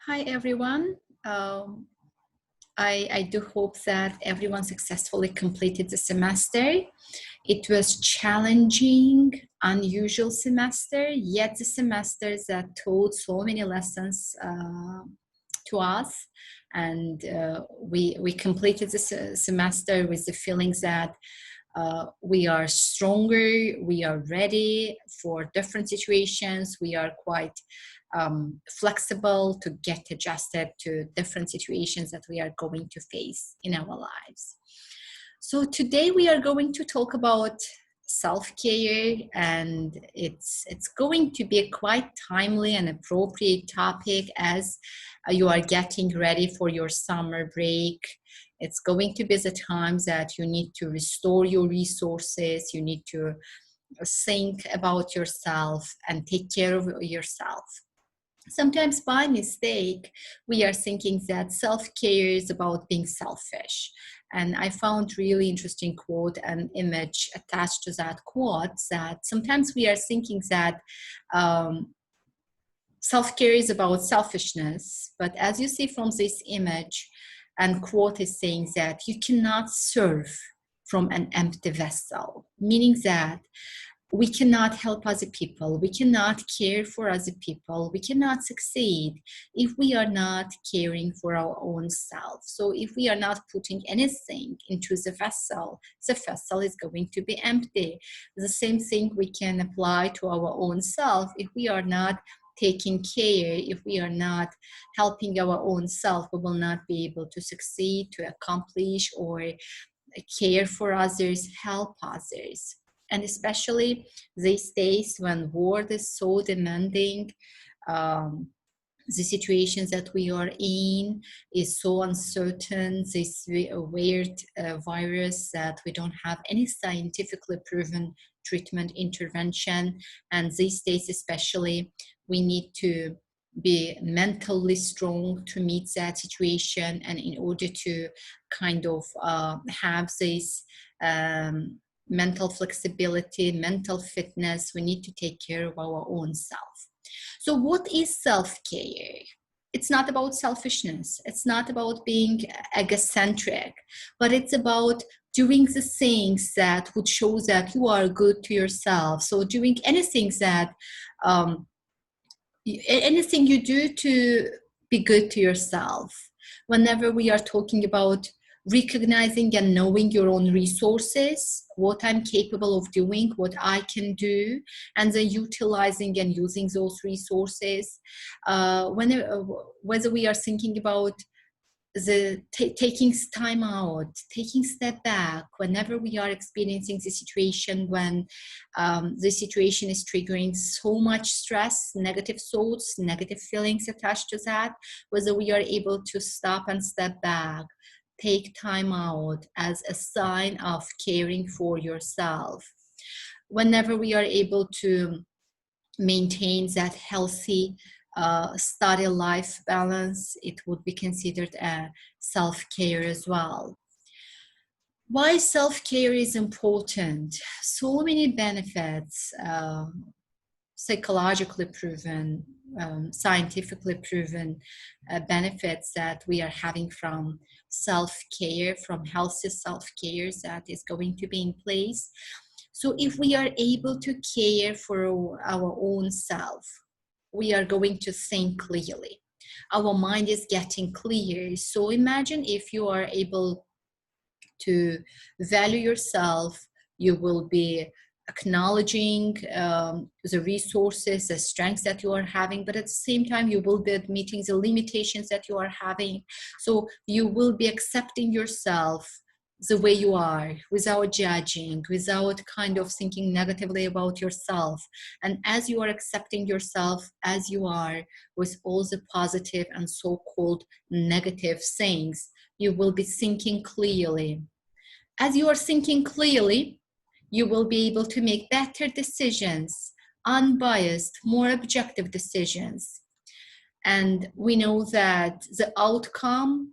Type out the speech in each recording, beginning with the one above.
Hi, everyone. I do hope that everyone successfully completed the semester. It was challenging, unusual semester, yet the semester that taught so many lessons to us. And we completed this semester with the feelings that we are stronger, we are ready for different situations, we are quite flexible to get adjusted to different situations that we are going to face in our lives. So today we are going to talk about self-care, and it's going to be a quite timely and appropriate topic as you are getting ready for your summer break. It's going to be the time that you need to restore your resources, you need to think about yourself and take care of yourself. Sometimes by mistake, we are thinking that self-care is about being selfish. And I found really interesting quote and image attached to that quote, that sometimes we are thinking that self-care is about selfishness. But as you see from this image and quote is saying that you cannot serve from an empty vessel, meaning that we cannot help other people, we cannot care for other people, we cannot succeed if we are not caring for our own self. So if we are not putting anything into the vessel is going to be empty. The same thing we can apply to our own self. If we are not taking care, if we are not helping our own self, we will not be able to succeed, to accomplish, or care for others, help others. And especially these days when world is so demanding, the situations that we are in is so uncertain, this weird virus that we don't have any scientifically proven treatment intervention. And these days especially, we need to be mentally strong to meet that situation. And in order to kind of have this mental flexibility, mental fitness, we need to take care of our own self. So what is self-care? It's not about selfishness. It's not about being egocentric, but it's about doing the things that would show that you are good to yourself. So doing anything that, anything you do to be good to yourself. Whenever we are talking about recognizing and knowing your own resources, what I'm capable of doing, what I can do, and then utilizing and using those resources. Whether we are thinking about the taking time out, taking step back, whenever we are experiencing the situation when the situation is triggering so much stress, negative thoughts, negative feelings attached to that, whether we are able to stop and step back, take time out as a sign of caring for yourself. Whenever we are able to maintain that healthy study life balance, it would be considered a self-care as well. Why self-care is important? So many benefits, psychologically proven, scientifically proven benefits that we are having from self-care, from healthy self-care that is going to be in place. So if we are able to care for our own self, we are going to think clearly. Our mind is getting clear. So imagine if you are able to value yourself, you will be acknowledging the resources, the strengths that you are having, but at the same time, you will be admitting the limitations that you are having. So you will be accepting yourself the way you are, without judging, without kind of thinking negatively about yourself. And as you are accepting yourself as you are, with all the positive and so-called negative things, you will be thinking clearly. As you are thinking clearly, you will be able to make better decisions, unbiased, more objective decisions. And we know that the outcome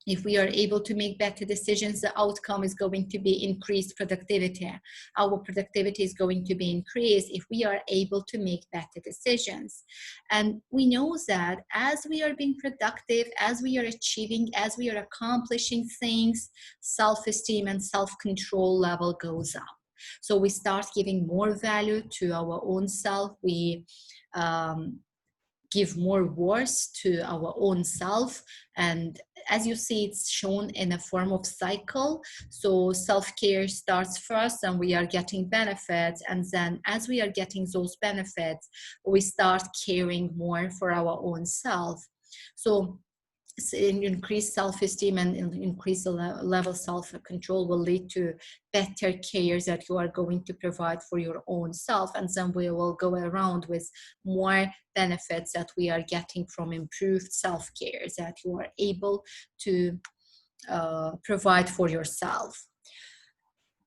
If we are able to make better decisions, the outcome is going to be increased productivity. Our productivity is going to be increased if we are able to make better decisions. And we know that as we are being productive, as we are achieving, as we are accomplishing things, self-esteem and self-control level goes up. So we start giving more value to our own self. We give more worth to our own self. And as you see, it's shown in a form of cycle. So self-care starts first and we are getting benefits. And then as we are getting those benefits, we start caring more for our own self. So increased self-esteem and increase the level self-control will lead to better care that you are going to provide for your own self, and then we will go around with more benefits that we are getting from improved self-care that you are able to provide for yourself.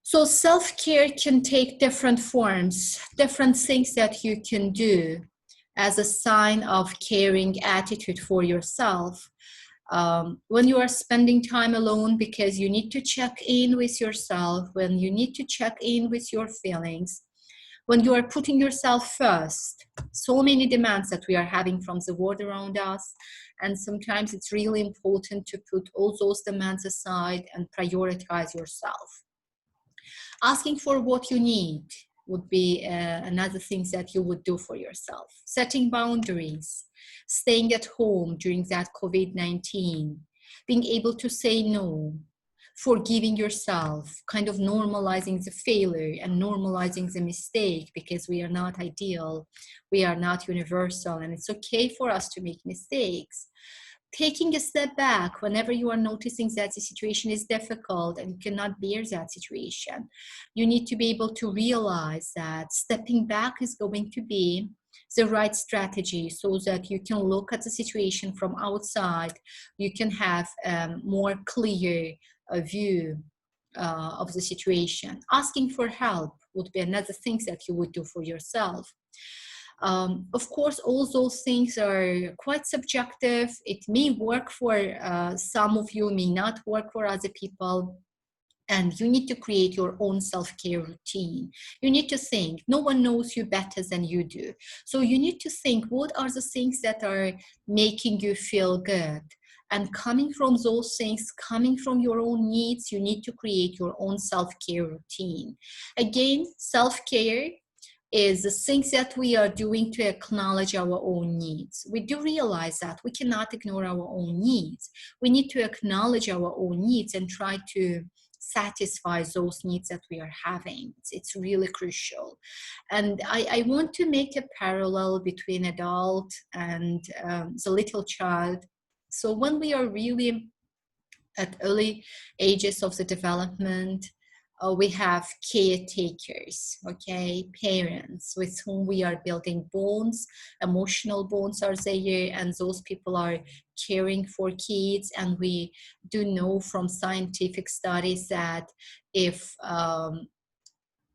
So self-care can take different forms, different things that you can do as a sign of caring attitude for yourself. When you are spending time alone because you need to check in with yourself, when you need to check in with your feelings, when you are putting yourself first, so many demands that we are having from the world around us. And sometimes it's really important to put all those demands aside and prioritize yourself. Asking for what you need would be another thing that you would do for yourself. Setting boundaries, staying at home during that COVID-19, being able to say no, forgiving yourself, kind of normalizing the failure and normalizing the mistake, because we are not ideal, we are not universal, and it's okay for us to make mistakes. Taking a step back whenever you are noticing that the situation is difficult and you cannot bear that situation. You need to be able to realize that stepping back is going to be the right strategy so that you can look at the situation from outside. You can have a more clear view of the situation. Asking for help would be another thing that you would do for yourself. Of course, all those things are quite subjective. It may work for some of you, may not work for other people. And you need to create your own self-care routine. You need to think, no one knows you better than you do. So you need to think, what are the things that are making you feel good? And coming from those things, coming from your own needs, you need to create your own self-care routine. Again, self-care is the things that we are doing to acknowledge our own needs. We do realize that we cannot ignore our own needs. We need to acknowledge our own needs and try to satisfy those needs that we are having. It's really crucial. And I want to make a parallel between adult and the little child. So when we are really at early ages of the development, we have caretakers, okay, parents with whom we are building bonds, emotional bonds are there, and those people are caring for kids. And we do know from scientific studies that if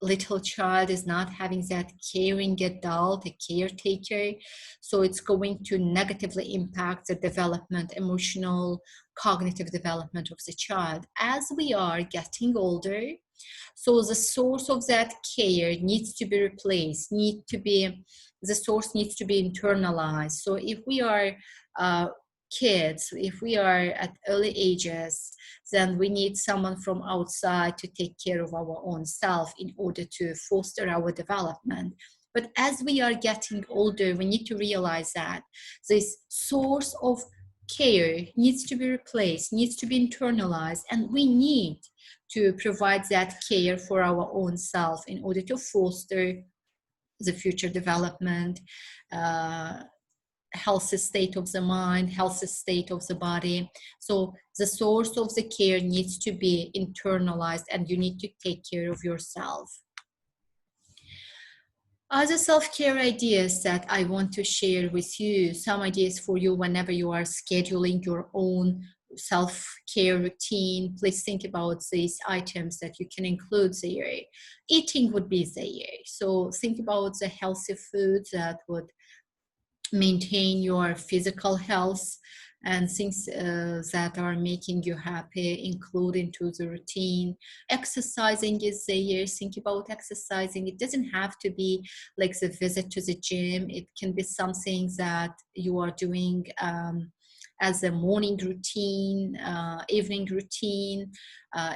little child is not having that caring adult, a caretaker, so it's going to negatively impact the development, emotional, cognitive development of the child. As we are getting older, so the source of that care needs to be replaced, the source needs to be internalized. So if we are kids, if we are at early ages, then we need someone from outside to take care of our own self in order to foster our development. But as we are getting older, we need to realize that this source of care needs to be replaced, needs to be internalized, and we need to provide that care for our own self in order to foster the future development, healthy state of the mind, healthy state of the body. So the source of the care needs to be internalized, and you need to take care of yourself. Other self-care ideas that I want to share with you, some ideas for you whenever you are scheduling your own self-care routine. Please think about these items that you can include there. Eating would be there. So think about the healthy foods that would maintain your physical health. and things that are making you happy include into the routine. Exercising is there. Think about exercising. It doesn't have to be like the visit to the gym. It can be something that you are doing as a morning routine, evening routine, uh,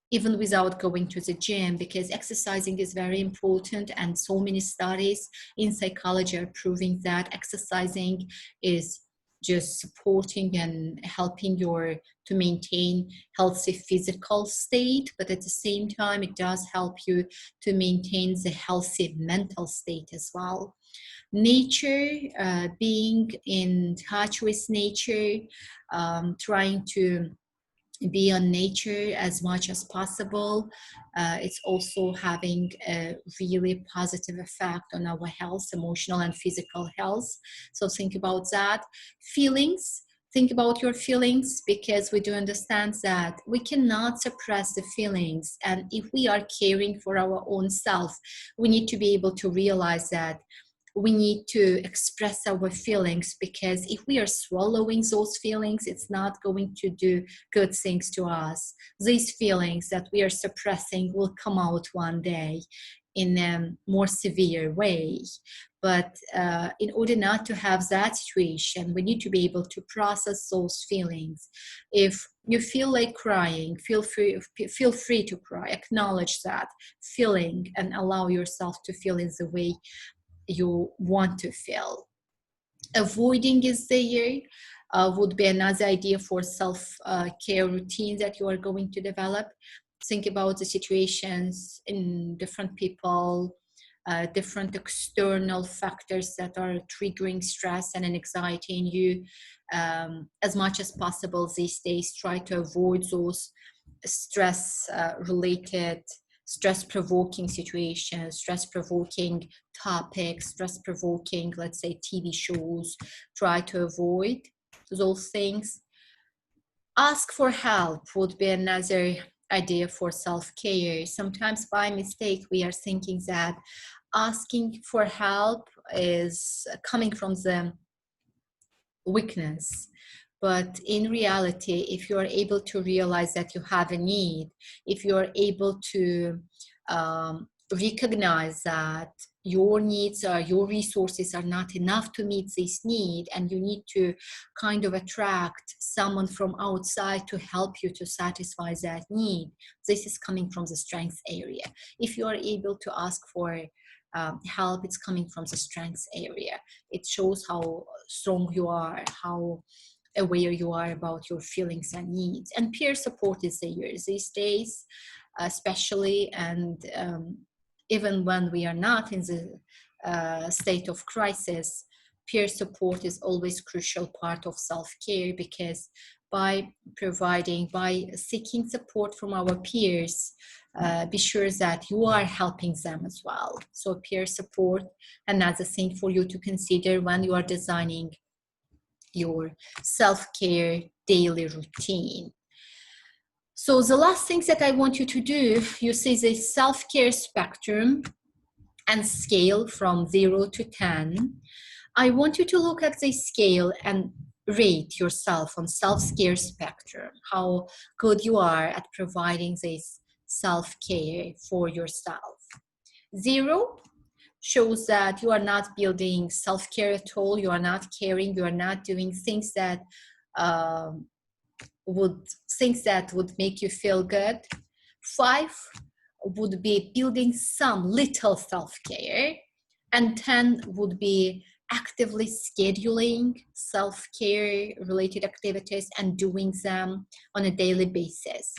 even without going to the gym, because exercising is very important. And so many studies in psychology are proving that exercising is just supporting and helping your to maintain healthy physical state, but at the same time it does help you to maintain the healthy mental state as well. Nature, being in touch with nature, trying to be on nature as much as possible. It's also having a really positive effect on our health, emotional and physical health. So think about that. Feelings. Think about your feelings, because we do understand that we cannot suppress the feelings. And if we are caring for our own self, we need to be able to realize that we need to express our feelings, because if we are swallowing those feelings, it's not going to do good things to us. These feelings that we are suppressing will come out one day in a more severe way. But in order not to have that situation, we need to be able to process those feelings. If you feel like crying, feel free to cry. Acknowledge that feeling and allow yourself to feel in the way you want to feel. Avoiding is there, would be another idea for self-care routine that you are going to develop. Think about the situations in different people, different external factors that are triggering stress and anxiety in you. As much as possible these days, try to avoid those stress related, stress provoking situations, stress provoking topics, stress provoking, let's say, TV shows. Try to avoid those things. Ask for help would be another idea for self-care. Sometimes by mistake we are thinking that asking for help is coming from the weakness. But in reality, if you are able to realize that you have a need, if you are able to recognize that your needs or your resources are not enough to meet this need, and you need to kind of attract someone from outside to help you to satisfy that need, this is coming from the strength area. If you are able to ask for help, it's coming from the strength area. It shows how strong you are, how aware you are about your feelings and needs. And peer support is there these days, especially, and even when we are not in the state of crisis, peer support is always crucial part of self-care, because by seeking support from our peers, be sure that you are helping them as well. So peer support, another thing for you to consider when you are designing your self-care daily routine. So the last things that I want you to do, you see the self-care spectrum and scale from 0 to 10. I want you to look at the scale and rate yourself on self-care spectrum, how good you are at providing this self-care for yourself. 0 shows that you are not building self-care at all, you are not caring, you are not doing things that would make you feel good. 5 would be building some little self-care, and 10 would be actively scheduling self-care related activities and doing them on a daily basis.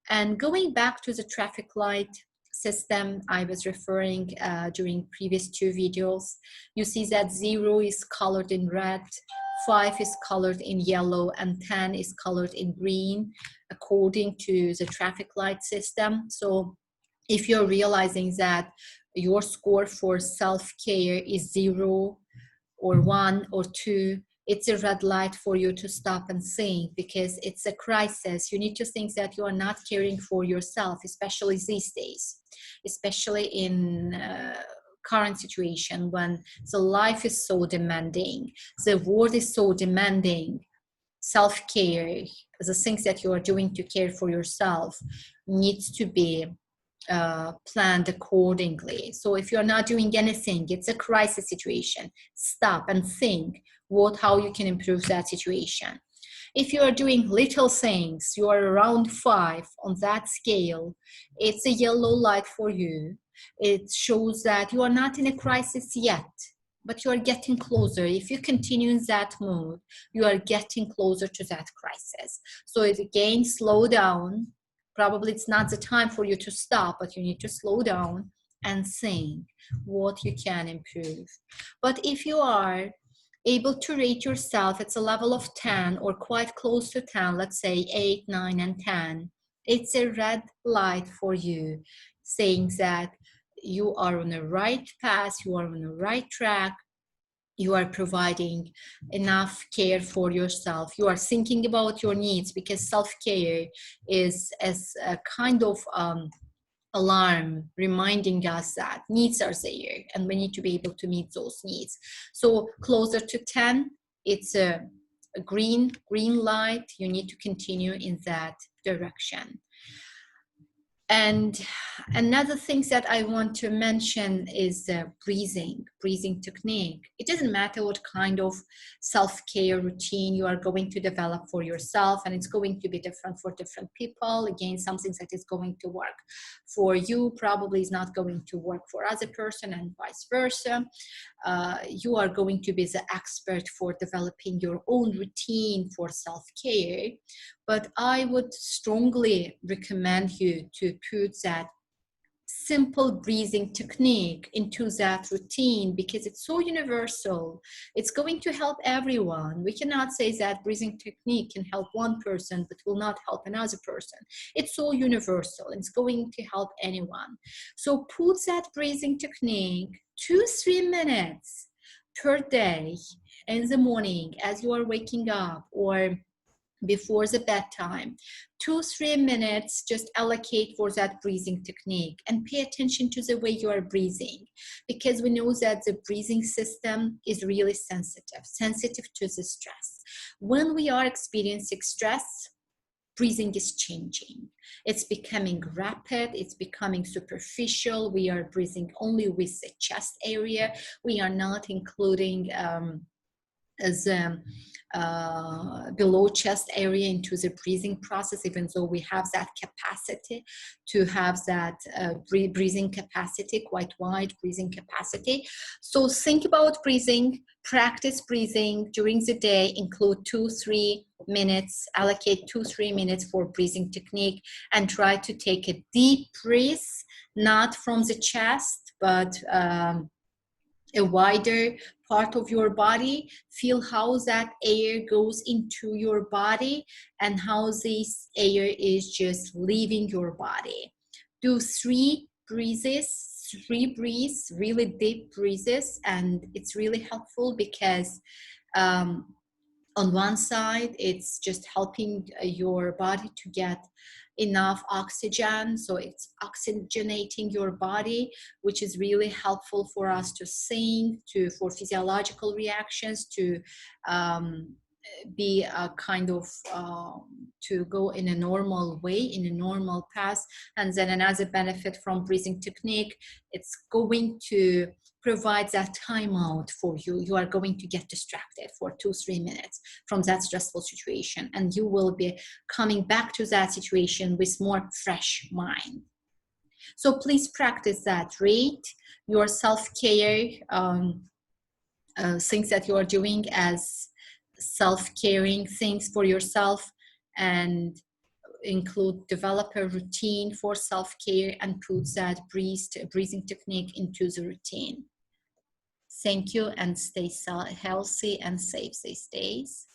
And going back to the traffic light system I was referring during previous 2 videos, you see that 0 is colored in red, 5 is colored in yellow, and 10 is colored in green, according to the traffic light system. So if you're realizing that your score for self-care is 0 or 1 or 2, it's a red light for you to stop and think, because it's a crisis. You need to think that you are not caring for yourself, especially these days, especially in current situation when the life is so demanding, the world is so demanding. self-care, the things that you are doing to care for yourself, needs to be planned accordingly. So if you're not doing anything, it's a crisis situation, stop and think how you can improve that situation. If you are doing little things, you are around 5 on that scale, it's a yellow light for you. It shows that you are not in a crisis yet, but you are getting closer. If you continue in that mood, you are getting closer to that crisis. So it again, slow down. Probably it's not the time for you to stop, but you need to slow down and think what you can improve. But if you are able to rate yourself at a level of 10 or quite close to 10, let's say 8, 9, and 10, it's a red light for you, saying that you are on the right path, you are on the right track, you are providing enough care for yourself, you are thinking about your needs, because self-care is as a kind of alarm reminding us that needs are there and we need to be able to meet those needs. So closer to 10, it's a green light. You need to continue in that direction. And another thing that I want to mention is the breathing technique. It doesn't matter what kind of self-care routine you are going to develop for yourself, and it's going to be different for different people. Again, something that is going to work for you probably is not going to work for other person, and vice versa. You are going to be the expert for developing your own routine for self-care. But I would strongly recommend you to put that simple breathing technique into that routine, because it's so universal. It's going to help everyone. We cannot say that breathing technique can help one person but will not help another person. It's so universal. It's going to help anyone. So put that breathing technique 2-3 minutes per day in the morning as you are waking up, or before the bedtime. 2-3 minutes just allocate for that breathing technique, and pay attention to the way you are breathing, because we know that the breathing system is really sensitive to the stress. When we are experiencing stress, breathing is changing. It's becoming rapid, it's becoming superficial. We are breathing only with the chest area. We are not including as below chest area into the breathing process, even though we have that capacity to have that breathing capacity, quite wide breathing capacity. So think about breathing, practice breathing during the day, include 2-3 minutes, allocate 2-3 minutes for breathing technique, and try to take a deep breath, not from the chest, but a wider part of your body. Feel how that air goes into your body and how this air is just leaving your body. Do 3 breaths, really deep breaths, and it's really helpful because on one side, it's just helping your body to get enough oxygen. So it's oxygenating your body, which is really helpful for us to think, for physiological reactions, to be a kind of to go in a normal way, in a normal path. And then another benefit from breathing technique, it's going to provide that time out for you. You are going to get distracted for 2-3 minutes from that stressful situation, and you will be coming back to that situation with more fresh mind. So please practice that. Rate your self-care things that you are doing as self-caring things for yourself, and develop a routine for self-care and put that breathing technique into the routine. Thank you, and stay healthy and safe these days.